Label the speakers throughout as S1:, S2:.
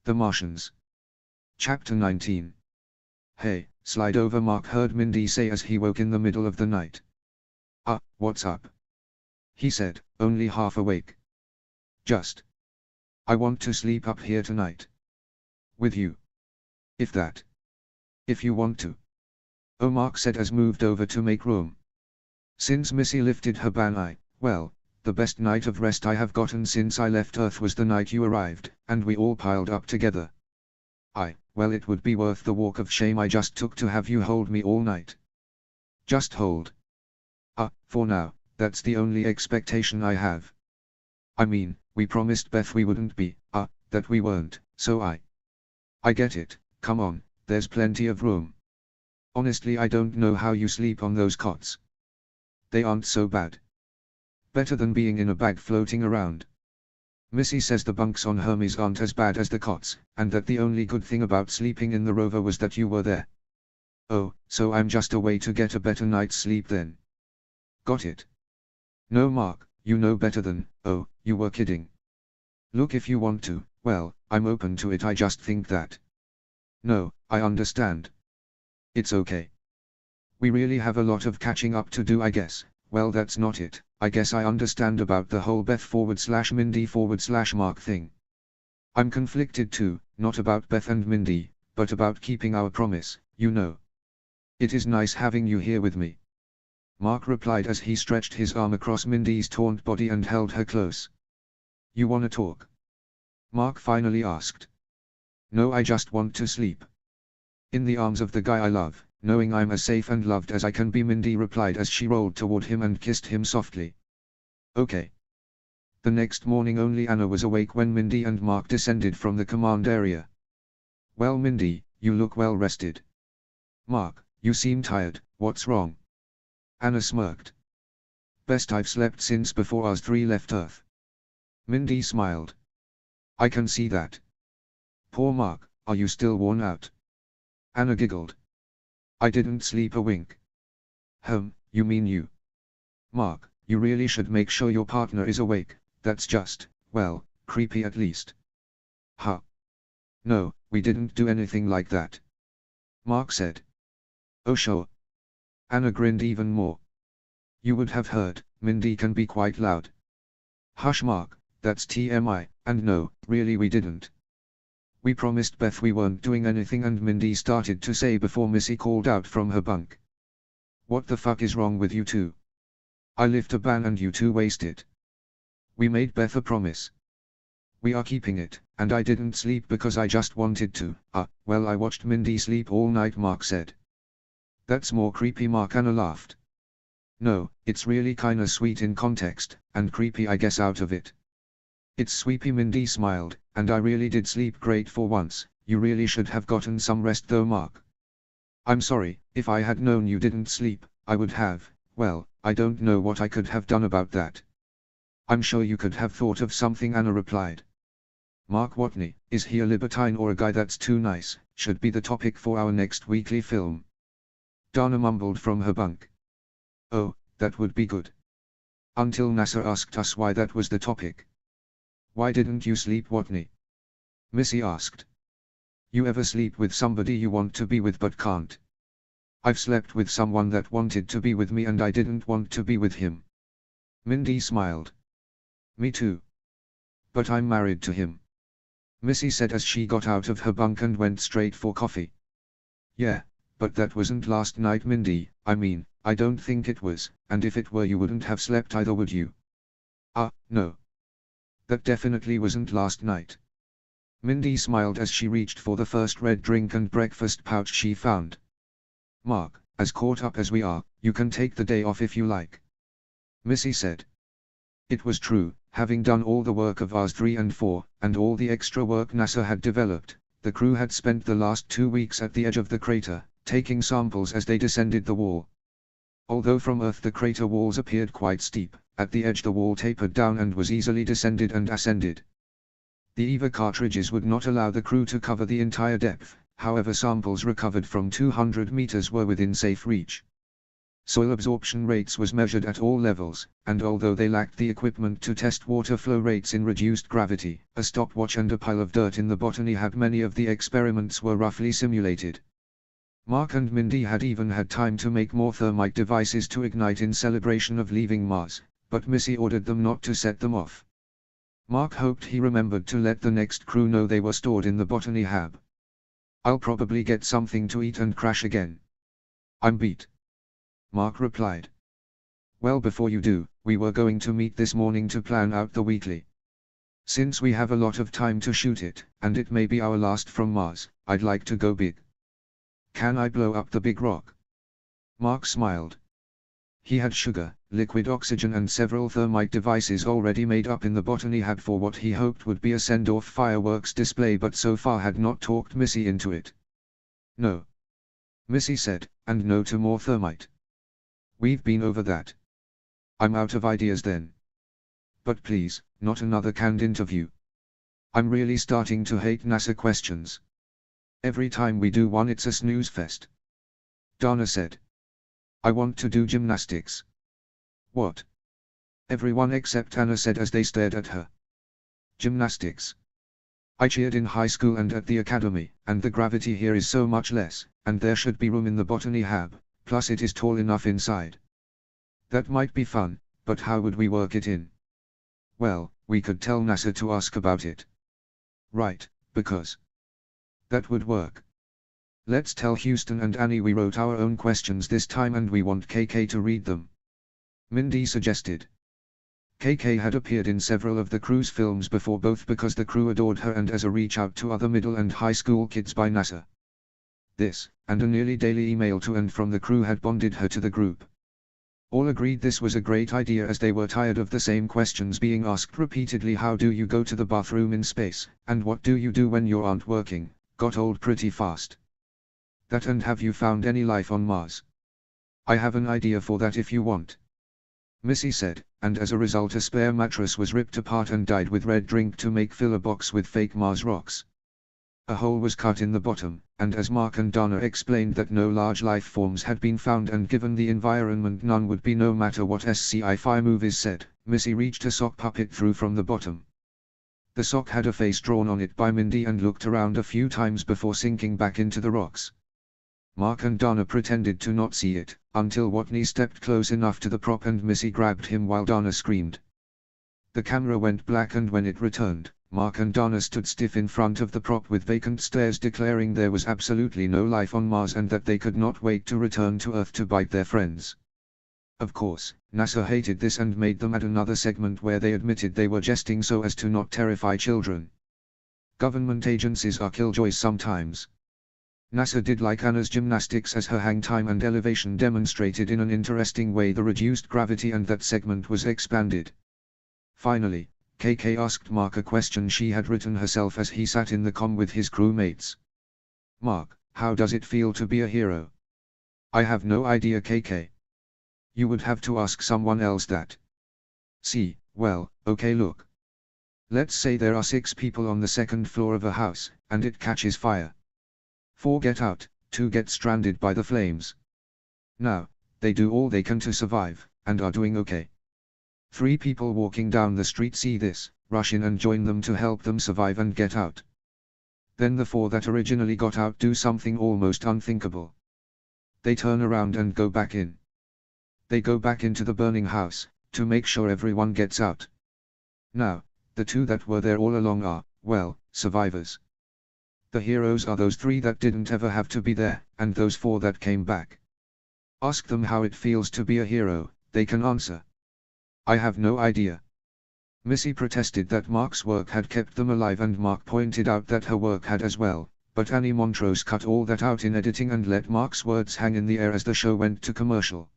S1: The Martians. Chapter 19. Hey, slide over, Mark heard Mindy say as he woke in the middle of the night. What's up? He said, only half awake. I want to sleep up here tonight. With you. If you want to. Oh, Mark said as moved over to make room. Since Missy lifted her ban, the best night of rest I have gotten since I left Earth was the night you arrived, and we all piled up together. It would be worth the walk of shame I just took to have you hold me all night. Just hold. For now, that's the only expectation I have. I mean, we promised Beth we wouldn't be, that we weren't, so I get it, come on, there's plenty of room. Honestly, I don't know how you sleep on those cots. They aren't so bad. Better than being in a bag floating around. Missy says the bunks on Hermes aren't as bad as the cots, and that the only good thing about sleeping in the rover was that you were there. Oh, so I'm just a way to get a better night's sleep then. Got it. No, Mark, you know better than, you were kidding. Look, if you want to, I'm open to it, I just think that. No, I understand. It's okay. We really have a lot of catching up to do, I guess. Well, that's not it. I guess I understand about the whole Beth/Mindy/Mark thing. I'm conflicted too, not about Beth and Mindy, but about keeping our promise, you know. It is nice having you here with me. Mark replied as he stretched his arm across Mindy's taunt body and held her close. You wanna talk? Mark finally asked. No, I just want to sleep. In the arms of the guy I love, knowing I'm as safe and loved as I can be, Mindy replied as she rolled toward him and kissed him softly. Okay. The next morning only Anna was awake when Mindy and Mark descended from the command area. Well, Mindy, you look well rested. Mark, you seem tired, what's wrong? Anna smirked. Best I've slept since before us three left Earth. Mindy smiled. I can see that. Poor Mark, are you still worn out? Anna giggled. I didn't sleep a wink. You mean you? Mark, you really should make sure your partner is awake, that's just, creepy at least. Huh? No, we didn't do anything like that. Mark said. Oh sure. Anna grinned even more. You would have heard, Mindy can be quite loud. Hush, Mark, that's TMI, and no, really we didn't. We promised Beth we weren't doing anything, and Mindy started to say before Missy called out from her bunk. What the fuck is wrong with you two? I lift a ban and you two waste it. We made Beth a promise. We are keeping it, and I didn't sleep because I just wanted to. I watched Mindy sleep all night, Mark said. That's more creepy, Mark. Anna laughed. No, it's really kinda sweet in context, and creepy I guess out of it. It's sweepy, Mindy smiled, and I really did sleep great for once. You really should have gotten some rest though, Mark. I'm sorry, if I had known you didn't sleep, I would have, I don't know what I could have done about that. I'm sure you could have thought of something, Anna replied. Mark Watney, is he a libertine or a guy that's too nice, should be the topic for our next weekly film. Dana mumbled from her bunk. Oh, that would be good. Until NASA asked us why that was the topic. Why didn't you sleep, Watney? Missy asked. You ever sleep with somebody you want to be with but can't? I've slept with someone that wanted to be with me and I didn't want to be with him. Mindy smiled. Me too. But I'm married to him. Missy said as she got out of her bunk and went straight for coffee. Yeah, but that wasn't last night, Mindy. I mean, I don't think it was, and if it were you wouldn't have slept either, would you? No. That definitely wasn't last night. Mindy smiled as she reached for the first red drink and breakfast pouch she found. Mark, as caught up as we are, you can take the day off if you like. Missy said. It was true, having done all the work of Ars 3 and 4, and all the extra work NASA had developed, the crew had spent the last 2 weeks at the edge of the crater, taking samples as they descended the wall. Although from Earth the crater walls appeared quite steep, at the edge the wall tapered down and was easily descended and ascended. The EVA cartridges would not allow the crew to cover the entire depth, however samples recovered from 200 meters were within safe reach. Soil absorption rates was measured at all levels, and although they lacked the equipment to test water flow rates in reduced gravity, a stopwatch and a pile of dirt in the botany had many of the experiments were roughly simulated. Mark and Mindy had even had time to make more thermite devices to ignite in celebration of leaving Mars, but Missy ordered them not to set them off. Mark hoped he remembered to let the next crew know they were stored in the botany hab. "I'll probably get something to eat and crash again. I'm beat," Mark replied. "Well, before you do, we were going to meet this morning to plan out the weekly. Since we have a lot of time to shoot it, and it may be our last from Mars, I'd like to go big. Can I blow up the big rock?" Mark smiled. He had sugar, liquid oxygen and several thermite devices already made up in the botany hab for what he hoped would be a send-off fireworks display, but so far had not talked Missy into it. "No," Missy said, "and no to more thermite. We've been over that. I'm out of ideas then. But please, not another canned interview. I'm really starting to hate NASA questions. Every time we do one it's a snooze fest." Dana said. "I want to do gymnastics." "What?" everyone except Anna said as they stared at her. "Gymnastics. I cheered in high school and at the academy, and the gravity here is so much less, and there should be room in the botany hab, plus it is tall enough inside. That might be fun, but how would we work it in?" "Well, we could tell NASA to ask about it." "Right, because that would work. Let's tell Houston and Annie we wrote our own questions this time and we want KK to read them," Mindy suggested. KK had appeared in several of the crew's films before, both because the crew adored her and as a reach out to other middle and high school kids by NASA. This, and a nearly daily email to and from the crew had bonded her to the group. All agreed this was a great idea as they were tired of the same questions being asked repeatedly. How do you go to the bathroom in space, and what do you do when you aren't working? Got old pretty fast. That and have you found any life on Mars? I have an idea for that if you want, Missy said, and as a result a spare mattress was ripped apart and dyed with red drink to make fill a box with fake Mars rocks. A hole was cut in the bottom, and as Mark and Dana explained that no large life forms had been found and given the environment none would be no matter what sci-fi movies said, Missy reached a sock puppet through from the bottom. The sock had a face drawn on it by Mindy and looked around a few times before sinking back into the rocks. Mark and Dana pretended to not see it, until Watney stepped close enough to the prop and Missy grabbed him while Dana screamed. The camera went black and when it returned, Mark and Dana stood stiff in front of the prop with vacant stares, declaring there was absolutely no life on Mars and that they could not wait to return to Earth to bite their friends. Of course, NASA hated this and made them add another segment where they admitted they were jesting so as to not terrify children. Government agencies are killjoys sometimes. NASA did like Anna's gymnastics as her hang time and elevation demonstrated in an interesting way the reduced gravity, and that segment was expanded. Finally, KK asked Mark a question she had written herself as he sat in the comm with his crewmates. "Mark, how does it feel to be a hero?" "I have no idea, KK. You would have to ask someone else that." "See, well, okay, look. Let's say there are 6 people on the second floor of a house, and it catches fire. 4 get out, 2 get stranded by the flames. Now, they do all they can to survive, and are doing okay. 3 people walking down the street see this, rush in and join them to help them survive and get out. Then the 4 that originally got out do something almost unthinkable. They turn around and go back in. They go back into the burning house, to make sure everyone gets out. Now, the 2 that were there all along are, well, survivors. The heroes are those 3 that didn't ever have to be there, and those 4 that came back. Ask them how it feels to be a hero, they can answer." "I have no idea." Missy protested that Mark's work had kept them alive and Mark pointed out that her work had as well, but Annie Montrose cut all that out in editing and let Mark's words hang in the air as the show went to commercial.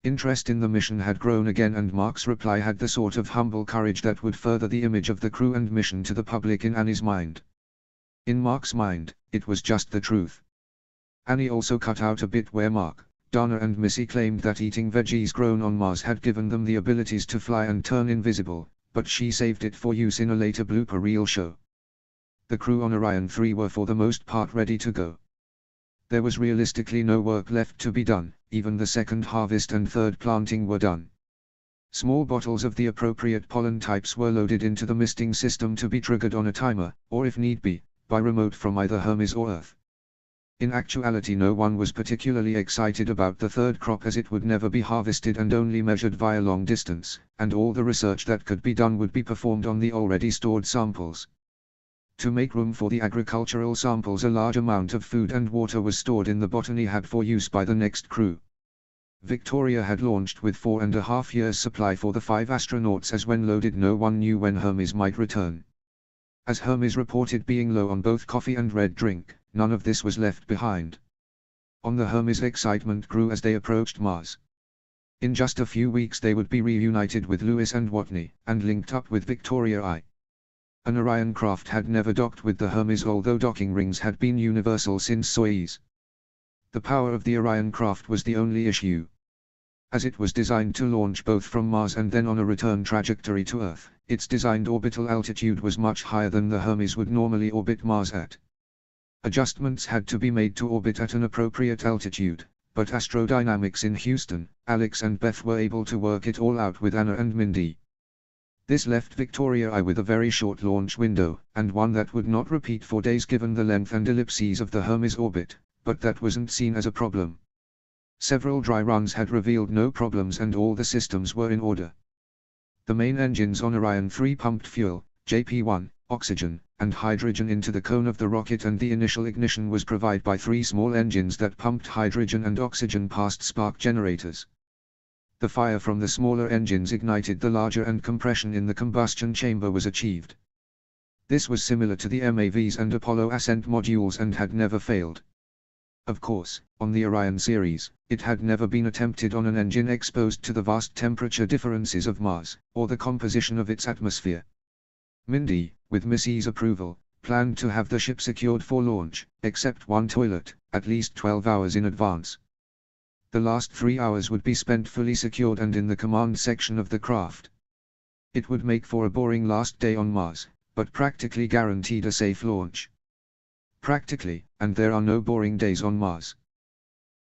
S1: Interest in the mission had grown again and Mark's reply had the sort of humble courage that would further the image of the crew and mission to the public in Annie's mind. In Mark's mind, it was just the truth. Annie also cut out a bit where Mark, Dana and Missy claimed that eating veggies grown on Mars had given them the abilities to fly and turn invisible, but she saved it for use in a later blooper reel show. The crew on Orion 3 were for the most part ready to go. There was realistically no work left to be done, even the second harvest and third planting were done. Small bottles of the appropriate pollen types were loaded into the misting system to be triggered on a timer, or if need be, by remote from either Hermes or Earth. In actuality, no one was particularly excited about the third crop, as it would never be harvested and only measured via long distance, and all the research that could be done would be performed on the already stored samples. To make room for the agricultural samples, a large amount of food and water was stored in the botany hat for use by the next crew. Victoria had launched with 4.5 years' supply for the 5 astronauts, as when loaded no one knew when Hermes might return. As Hermes reported being low on both coffee and red drink, none of this was left behind. On the Hermes, excitement grew as they approached Mars. In just a few weeks they would be reunited with Lewis and Watney, and linked up with Victoria I. An Orion craft had never docked with the Hermes, although docking rings had been universal since Soyuz. The power of the Orion craft was the only issue. As it was designed to launch both from Mars and then on a return trajectory to Earth, its designed orbital altitude was much higher than the Hermes would normally orbit Mars at. Adjustments had to be made to orbit at an appropriate altitude, but astrodynamics in Houston, Alex and Beth were able to work it all out with Anna and Mindy. This left Victoria I with a very short launch window, and one that would not repeat for days given the length and ellipses of the Hermes orbit, but that wasn't seen as a problem. Several dry runs had revealed no problems and all the systems were in order. The main engines on Orion 3 pumped fuel, JP-1, oxygen, and hydrogen into the cone of the rocket, and the initial ignition was provided by 3 small engines that pumped hydrogen and oxygen past spark generators. The fire from the smaller engines ignited the larger and compression in the combustion chamber was achieved. This was similar to the MAVs and Apollo ascent modules and had never failed. Of course, on the Orion series, it had never been attempted on an engine exposed to the vast temperature differences of Mars, or the composition of its atmosphere. Mindy, with Missy's approval, planned to have the ship secured for launch, except one toilet, at least 12 hours in advance. The last 3 hours would be spent fully secured and in the command section of the craft. It would make for a boring last day on Mars, but practically guaranteed a safe launch. Practically, and there are no boring days on Mars.